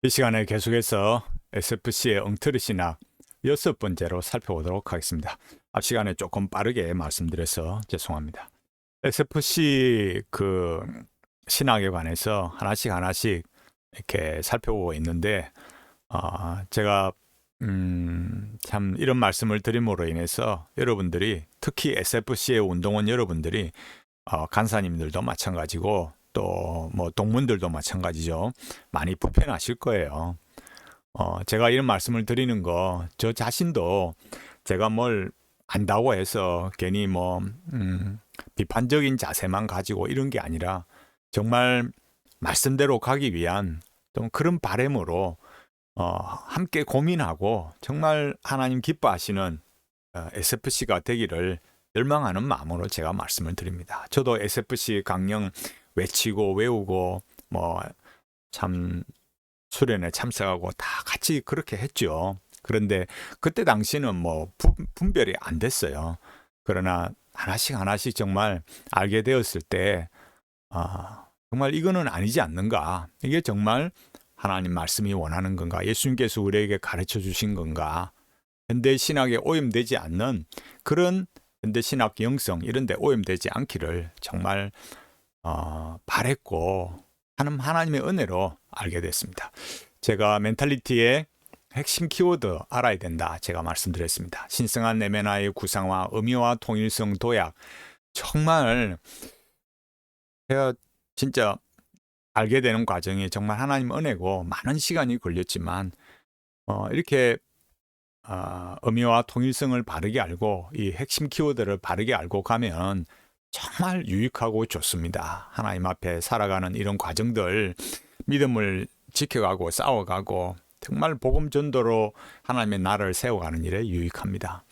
이 시간에 계속해서 SFC의 엉터리 신학 6번째로 살펴보도록 하겠습니다. 앞 시간에 조금 빠르게 말씀드려서 죄송합니다. SFC 신학에 관해서 하나씩 이렇게 살펴보고 있는데 제가 참 이런 말씀을 드림으로 인해서 여러분들이 특히 SFC의 운동원 여러분들이 간사님들도 마찬가지고 또 뭐 동문들도 마찬가지죠. 많이 불편하실 거예요. 제가 이런 말씀을 드리는 거, 저 자신도 제가 뭘 안다고 해서 괜히 비판적인 자세만 가지고 이런 게 아니라 정말 말씀대로 가기 위한 좀 그런 바람으로 함께 고민하고 정말 하나님 기뻐하시는 SFC가 되기를 열망하는 마음으로 제가 말씀을 드립니다. 저도 SFC 강령 외치고 외우고 참 수련회 참석하고 다 같이 그렇게 했죠. 그런데 그때 당시는 분별이 안 됐어요. 그러나 하나씩 정말 알게 되었을 때 정말 이거는 아니지 않는가? 이게 정말 하나님 말씀이 원하는 건가? 예수님께서 우리에게 가르쳐 주신 건가? 현대 신학에 오염되지 않는 그런 현대 신학 영성 이런 데 오염되지 않기를 정말 바랬고 하나님의 은혜로 알게 됐습니다. 제가 멘탈리티의 핵심 키워드 알아야 된다. 제가 말씀드렸습니다. 신성한 내면화의 구상화, 의미와 통일성 도약. 정말 제가 진짜 알게 되는 과정이 정말 하나님 은혜고 많은 시간이 걸렸지만 이렇게 의미와 통일성을 바르게 알고 이 핵심 키워드를 바르게 알고 가면 정말 유익하고 좋습니다. 하나님 앞에 살아가는 이런 과정들, 믿음을 지켜가고 싸워가고 정말 복음 전도로 하나님의 나라를 세워가는 일에 유익합니다.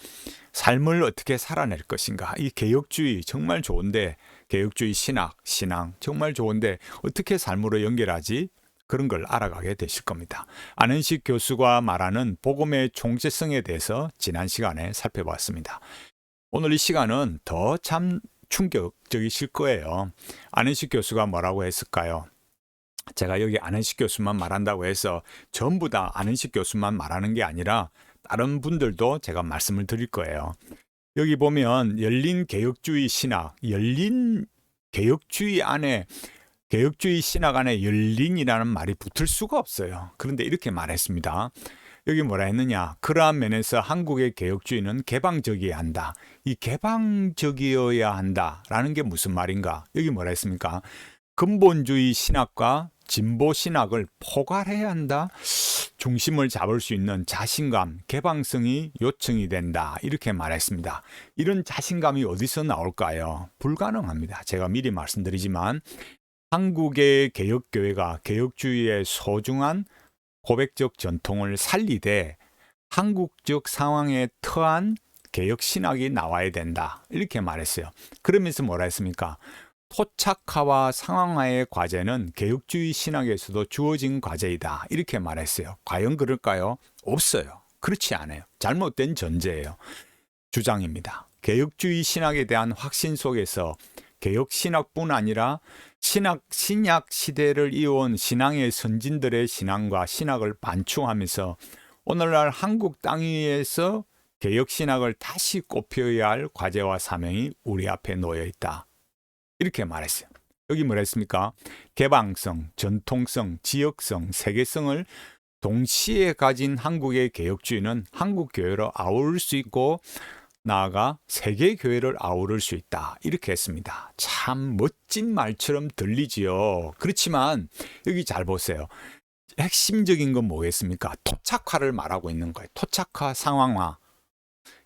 삶을 어떻게 살아낼 것인가? 이 개혁주의 정말 좋은데, 개혁주의 신앙 정말 좋은데 어떻게 삶으로 연결하지? 그런 걸 알아가게 되실 겁니다. 안은식 교수가 말하는 복음의 총체성에 대해서 지난 시간에 살펴봤습니다. 오늘 이 시간은 더 참 충격적이실 거예요. 안은식 교수가 뭐라고 했을까요? 제가 여기 안은식 교수만 말한다고 해서 전부 다 안은식 교수만 말하는 게 아니라 다른 분들도 제가 말씀을 드릴 거예요. 여기 보면 열린 개혁주의 신학, 열린 개혁주의 안에 개혁주의 신학 안에 열린이라는 말이 붙을 수가 없어요. 그런데 이렇게 말했습니다. 여기 뭐라 했느냐? 그러한 면에서 한국의 개혁주의는 개방적이어야 한다. 이 개방적이어야 한다라는 게 무슨 말인가? 여기 뭐라 했습니까? 근본주의 신학과 진보 신학을 포괄해야 한다. 중심을 잡을 수 있는 자신감, 개방성이 요청이 된다. 이렇게 말했습니다. 이런 자신감이 어디서 나올까요? 불가능합니다. 제가 미리 말씀드리지만 한국의 개혁교회가 개혁주의의 소중한 고백적 전통을 살리되 한국적 상황에 터한 개혁신학이 나와야 된다. 이렇게 말했어요. 그러면서 뭐라 했습니까? 토착화와 상황화의 과제는 개혁주의 신학에서도 주어진 과제이다. 이렇게 말했어요. 과연 그럴까요? 없어요. 그렇지 않아요. 잘못된 전제예요. 주장입니다. 개혁주의 신학에 대한 확신 속에서 개혁 신학뿐 아니라 신약 시대를 이어온 신앙의 선진들의 신앙과 신학을 반충하면서 오늘날 한국 땅 위에서 개혁 신학을 다시 꼽혀야 할 과제와 사명이 우리 앞에 놓여 있다. 이렇게 말했어요. 여기 뭐라 했습니까? 개방성, 전통성, 지역성, 세계성을 동시에 가진 한국의 개혁주의는 한국 교회로 아우를 수 있고 나아가 세계 교회를 아우를 수 있다. 이렇게 했습니다. 참 멋진 말처럼 들리지요. 그렇지만 여기 잘 보세요. 핵심적인 건 뭐겠습니까? 토착화를 말하고 있는 거예요. 토착화, 상황화.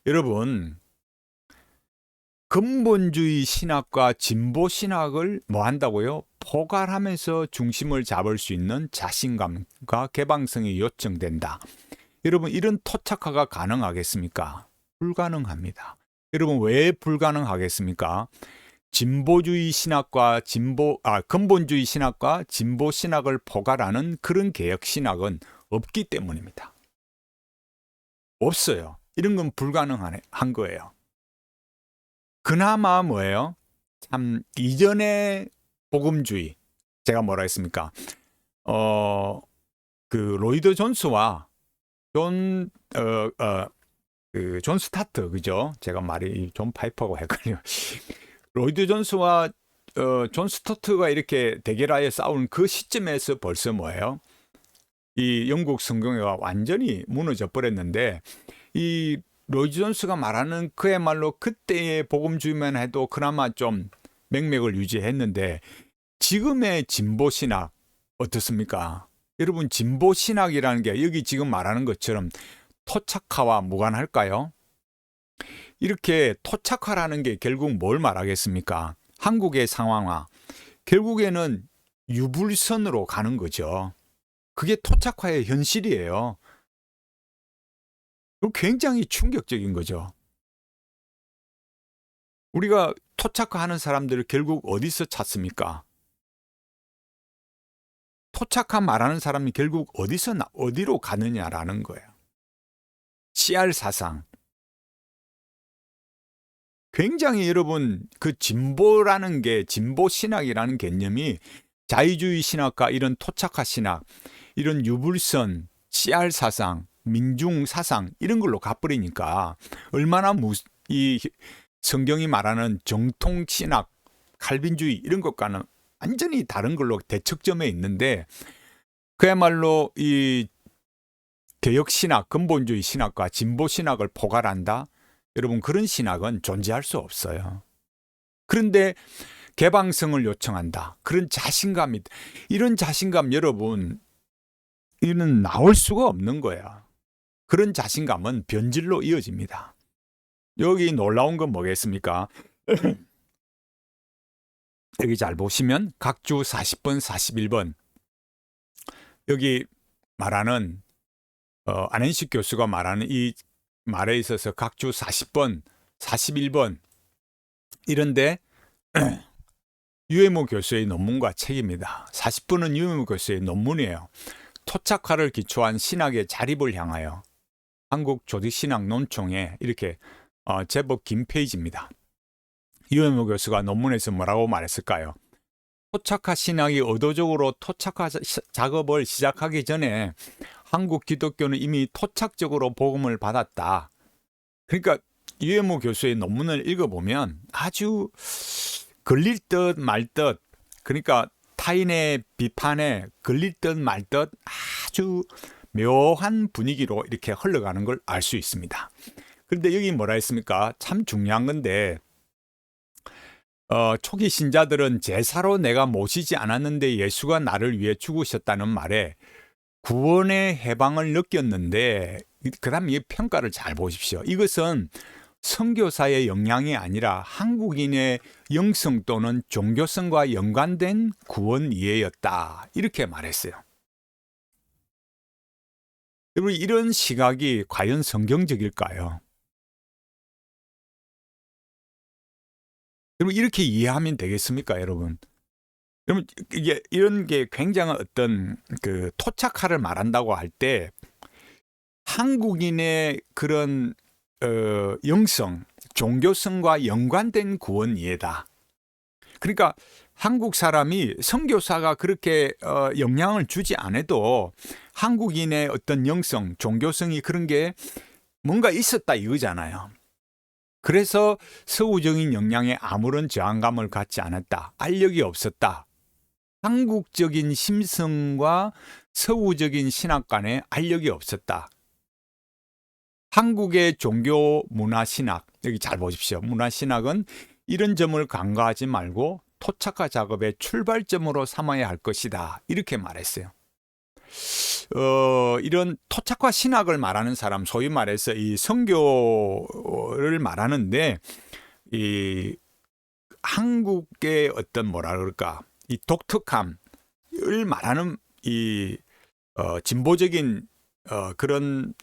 여러분, 근본주의 신학과 진보 신학을 뭐 한다고요? 포괄하면서 중심을 잡을 수 있는 자신감과 개방성이 요청된다. 여러분, 이런 토착화가 가능하겠습니까? 불가능합니다. 여러분, 왜 불가능하겠습니까? 진보주의 신학과 근본주의 신학과 진보 신학을 포괄하는 그런 개혁 신학은 없기 때문입니다. 없어요. 이런 건 불가능한 거예요. 그나마 뭐예요? 참 이전의 복음주의, 제가 뭐라 했습니까? 어, 그 로이드 존스와 존 스타트, 그죠? 제가 말이 존 파이퍼하고 헷갈려. 로이드 존스와 존 스타트가 이렇게 대결하여 싸운 그 시점에서 벌써 뭐예요? 이 영국 성공회가 완전히 무너져 버렸는데, 이 로이드 존스가 말하는 그야말로 그때의 복음주의만 해도 그나마 좀 맥락을 유지했는데, 지금의 진보신학 어떻습니까? 여러분, 진보신학이라는 게 여기 지금 말하는 것처럼 토착화와 무관할까요? 이렇게 토착화라는 게 결국 뭘 말하겠습니까? 한국의 상황화, 결국에는 유불선으로 가는 거죠. 그게 토착화의 현실이에요. 굉장히 충격적인 거죠. 우리가 토착화하는 사람들을 결국 어디서 찾습니까? 토착화 말하는 사람이 결국 어디로 가느냐라는 거예요. CR 사상. 굉장히 여러분, 그 진보라는 게, 진보 신학이라는 개념이 자유주의 신학과 이런 토착화 신학, 이런 유불선, CR 사상, 민중 사상 이런 걸로 가버리니까 얼마나 이 성경이 말하는 정통 신학, 칼빈주의 이런 것과는 완전히 다른 걸로 대척점에 있는데, 그야말로 이 개혁 신학, 근본주의 신학과 진보 신학을 포괄한다? 여러분, 그런 신학은 존재할 수 없어요. 그런데 개방성을 요청한다. 그런 자신감이, 이런 자신감 여러분, 이는 나올 수가 없는 거야. 그런 자신감은 변질로 이어집니다. 여기 놀라운 건 뭐겠습니까? 여기 잘 보시면 각주 40번, 41번 여기 말하는 안현식 교수가 말하는 이 말에 있어서 각주 40번, 41번 이런데 유해모 교수의 논문과 책입니다. 40번은 유해모 교수의 논문이에요. 토착화를 기초한 신학의 자립을 향하여 한국 조직신학 논총에 이렇게 제법 긴 페이지입니다. 유해모 교수가 논문에서 뭐라고 말했을까요? 토착화 신학이 의도적으로 토착화 작업을 시작하기 전에 한국 기독교는 이미 토착적으로 복음을 받았다. 그러니까 유해모 교수의 논문을 읽어보면 아주 걸릴 듯 말 듯, 그러니까 타인의 비판에 걸릴 듯 말 듯 아주 묘한 분위기로 이렇게 흘러가는 걸 알 수 있습니다. 그런데 여기 뭐라 했습니까? 참 중요한 건데, 초기 신자들은 제사로 내가 모시지 않았는데 예수가 나를 위해 죽으셨다는 말에 구원의 해방을 느꼈는데, 그 다음 이 평가를 잘 보십시오. 이것은 선교사의 영향이 아니라 한국인의 영성 또는 종교성과 연관된 구원 이해였다. 이렇게 말했어요. 여러분, 이런 시각이 과연 성경적일까요? 여러분, 이렇게 이해하면 되겠습니까, 여러분? 여러분, 이런 게 굉장한 어떤 그 토착화를 말한다고 할 때 한국인의 그런 영성, 종교성과 연관된 구원 이해다. 그러니까 한국 사람이 선교사가 그렇게 영향을 주지 않아도 한국인의 어떤 영성, 종교성이 그런 게 뭔가 있었다 이거잖아요. 그래서 서구적인 영향에 아무런 저항감을 갖지 않았다. 알력이 없었다. 한국적인 심성과 서구적인 신학 간에 알력이 없었다. 한국의 종교 문화신학, 여기 잘 보십시오. 문화신학은 이런 점을 간과하지 말고 토착화 작업의 출발점으로 삼아야 할 것이다. 이렇게 말했어요. 이런 토착화 신학을 말하는 사람, 소위 말해서 이 선교를 말하는데, 이 한국의 어떤 뭐라 그럴까, 이 독특함을 말하는 이 진보적인 그런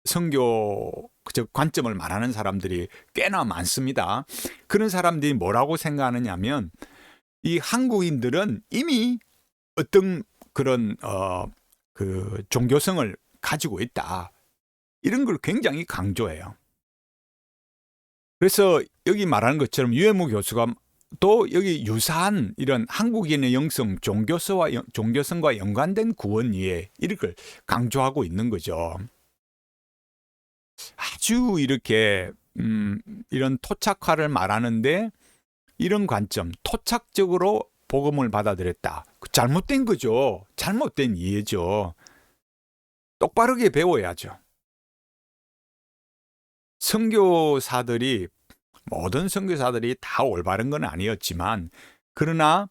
선교 관점을 말하는 사람들이 꽤나 많습니다. 그런 사람들이 뭐라고 생각하느냐면, 이 한국인들은 이미 어떤 그런 그 종교성을 가지고 있다. 이런 걸 굉장히 강조해요. 그래서 여기 말하는 것처럼 유해무 교수가 또 여기 유사한 이런 한국인의 영성, 종교성과 연관된 구원 이해 이걸 강조하고 있는 거죠. 아주 이렇게 이런 토착화를 말하는데 이런 관점, 토착적으로 복음을 받아들였다. 잘못된 거죠. 잘못된 이해죠. 똑바르게 배워야죠. 선교사들이 모든 선교사들이 다 올바른 건 아니었지만 그러나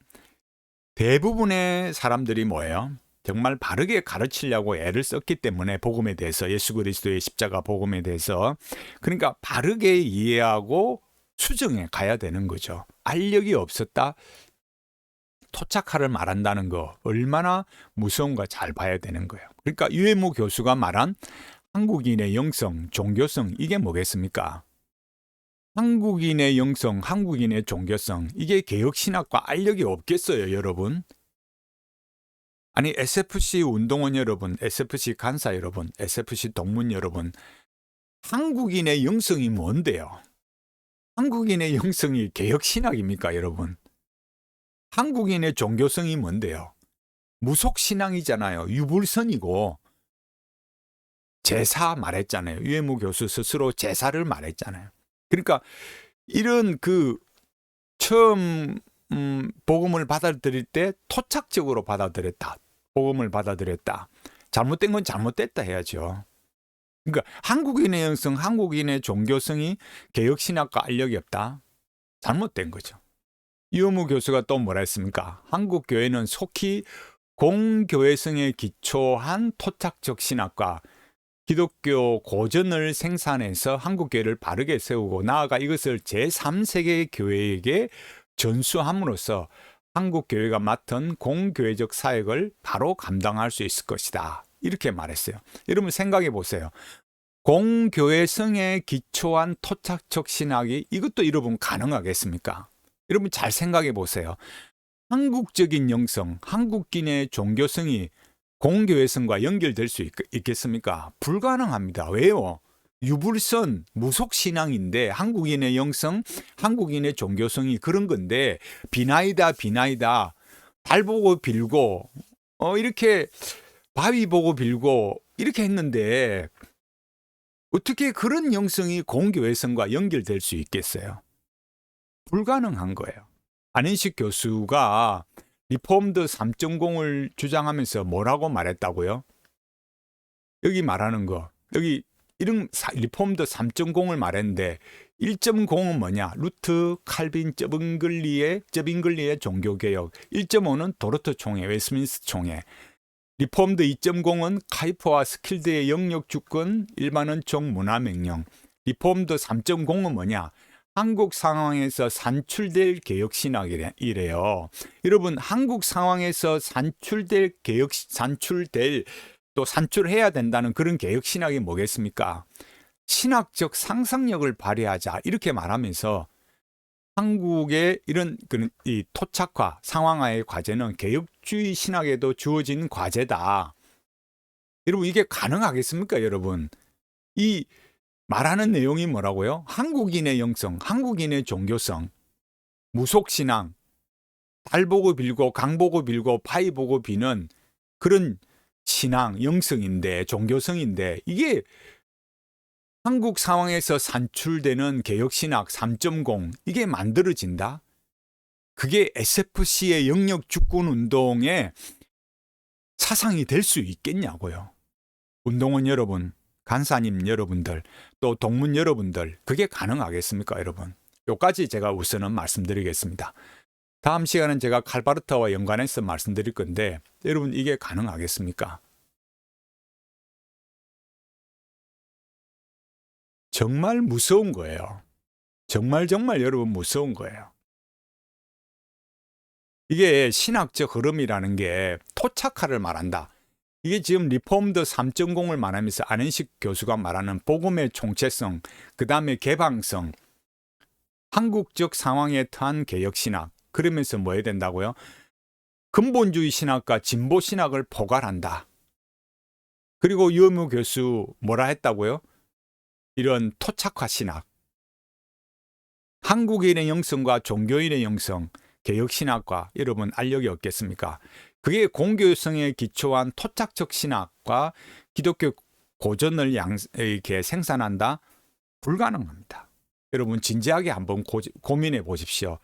대부분의 사람들이 뭐예요? 정말 바르게 가르치려고 애를 썼기 때문에 복음에 대해서 예수 그리스도의 십자가 복음에 대해서 그러니까 바르게 이해하고 수정해 가야 되는 거죠. 알력이 없었다. 토착화를 말한다는 거 얼마나 무서운가 잘 봐야 되는 거예요. 그러니까 유해무 교수가 말한 한국인의 영성, 종교성 이게 뭐겠습니까? 한국인의 영성, 한국인의 종교성 이게 개혁신학과 알력이 없겠어요, 여러분? 아니 SFC 운동원 여러분, SFC 간사 여러분, SFC 동문 여러분 한국인의 영성이 뭔데요? 한국인의 영성이 개혁신학입니까, 여러분? 한국인의 종교성이 뭔데요? 무속신앙이잖아요. 유불선이고 제사 말했잖아요. 유해무 교수 스스로 제사를 말했잖아요. 그러니까 이런 처음 복음을 받아들일 때 토착적으로 받아들였다. 복음을 받아들였다. 잘못된 건 잘못됐다 해야죠. 그러니까 한국인의 영성, 한국인의 종교성이 개혁신학과 알력이 없다. 잘못된 거죠. 유해무 교수가 또 뭐라 했습니까? 한국 교회는 속히 공교회성에 기초한 토착적 신학과 기독교 고전을 생산해서 한국교회를 바르게 세우고 나아가 이것을 제3세계 교회에게 전수함으로써 한국교회가 맡은 공교회적 사역을 바로 감당할 수 있을 것이다. 이렇게 말했어요. 여러분 생각해 보세요. 공교회성에 기초한 토착적 신학이 이것도 여러분 가능하겠습니까? 여러분 잘 생각해 보세요. 한국적인 영성, 한국인의 종교성이 공교회성과 연결될 수 있겠습니까? 불가능합니다. 왜요? 유불선, 무속신앙인데 한국인의 영성, 한국인의 종교성이 그런 건데 비나이다. 달 보고 빌고 이렇게 바위 보고 빌고 이렇게 했는데 어떻게 그런 영성이 공교회성과 연결될 수 있겠어요? 불가능한 거예요. 안인식 교수가 리폼드 3.0을 주장하면서 뭐라고 말했다고요? 여기 말하는 거, 여기 이런 리폼드 3.0을 말했는데 1.0은 뭐냐? 루트, 칼빈, 쩌빙글리의 종교개혁, 1.5는 도르트 총회, 웨스민스터 총회, 리폼드 2.0은 카이퍼와 스킬드의 영역 주권, 일반은 종문화명령, 리폼드 3.0은 뭐냐? 한국 상황에서 산출될 개혁신학이래요. 여러분, 한국 상황에서 또 산출해야 된다는 그런 개혁신학이 뭐겠습니까? 신학적 상상력을 발휘하자 이렇게 말하면서 한국의 이런 이 토착화, 상황화의 과제는 개혁주의 신학에도 주어진 과제다. 여러분 이게 가능하겠습니까, 여러분? 이 말하는 내용이 뭐라고요? 한국인의 영성, 한국인의 종교성, 무속신앙, 달 보고 빌고 강 보고 빌고 바위 보고 비는 그런 신앙, 영성인데 종교성인데 이게 한국 상황에서 산출되는 개혁신학 3.0 이게 만들어진다? 그게 SFC의 영역 주권 운동의 사상이 될 수 있겠냐고요. 운동원 여러분, 간사님 여러분들, 또 동문 여러분들 그게 가능하겠습니까, 여러분? 요까지 제가 우선은 말씀드리겠습니다. 다음 시간은 제가 칼바르타와 연관해서 말씀드릴 건데 여러분 이게 가능하겠습니까? 정말 무서운 거예요. 정말 여러분 무서운 거예요. 이게 신학적 흐름이라는 게 토착화를 말한다. 이게 지금 리폼드 3.0을 말하면서 안인식 교수가 말하는 복음의 총체성, 그 다음에 개방성, 한국적 상황에 터한 개혁신학, 그러면서 뭐 해야 된다고요? 근본주의 신학과 진보 신학을 포괄한다. 그리고 유해무 교수 뭐라 했다고요? 이런 토착화 신학. 한국인의 영성과 종교인의 영성, 개혁신학과 여러분 알력이 없겠습니까? 그게 공교성에 기초한 토착적 신학과 기독교 고전을 이렇게 생산한다? 불가능합니다. 여러분 진지하게 한번 고민해 보십시오.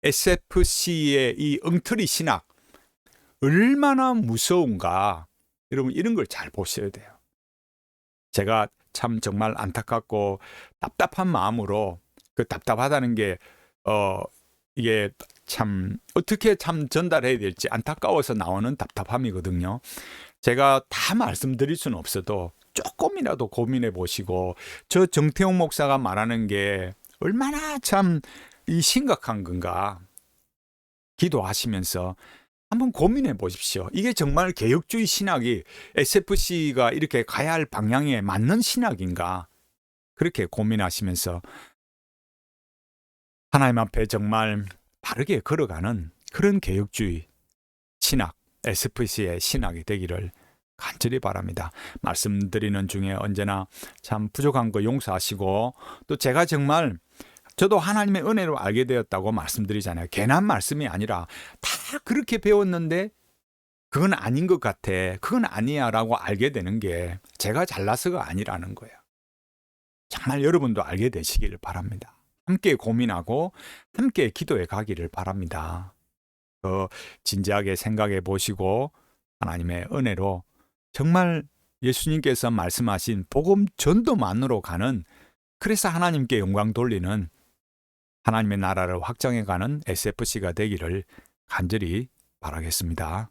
SFC의 이 엉터리 신학 얼마나 무서운가. 여러분 이런 걸 잘 보셔야 돼요. 제가 참 정말 안타깝고 답답한 마음으로 그 답답하다는 게 이게 참 어떻게 참 전달해야 될지 안타까워서 나오는 답답함이거든요. 제가 다 말씀드릴 수는 없어도 조금이라도 고민해 보시고 저 정태용 목사가 말하는 게 얼마나 참 이 심각한 건가 기도하시면서 한번 고민해 보십시오. 이게 정말 개혁주의 신학이 SFC가 이렇게 가야 할 방향에 맞는 신학인가? 그렇게 고민하시면서 하나님 앞에 정말 바르게 걸어가는 그런 개혁주의 신학, SFC의 신학이 되기를 간절히 바랍니다. 말씀드리는 중에 언제나 참 부족한 거 용서하시고 또 제가 정말 저도 하나님의 은혜로 알게 되었다고 말씀드리잖아요. 괜한 말씀이 아니라 다 그렇게 배웠는데 그건 아닌 것 같아. 그건 아니야 라고 알게 되는 게 제가 잘나서가 아니라는 거예요. 정말 여러분도 알게 되시기를 바랍니다. 함께 고민하고 함께 기도해 가기를 바랍니다. 더 진지하게 생각해 보시고 하나님의 은혜로 정말 예수님께서 말씀하신 복음 전도만으로 가는, 그래서 하나님께 영광 돌리는 하나님의 나라를 확장해가는 SFC가 되기를 간절히 바라겠습니다.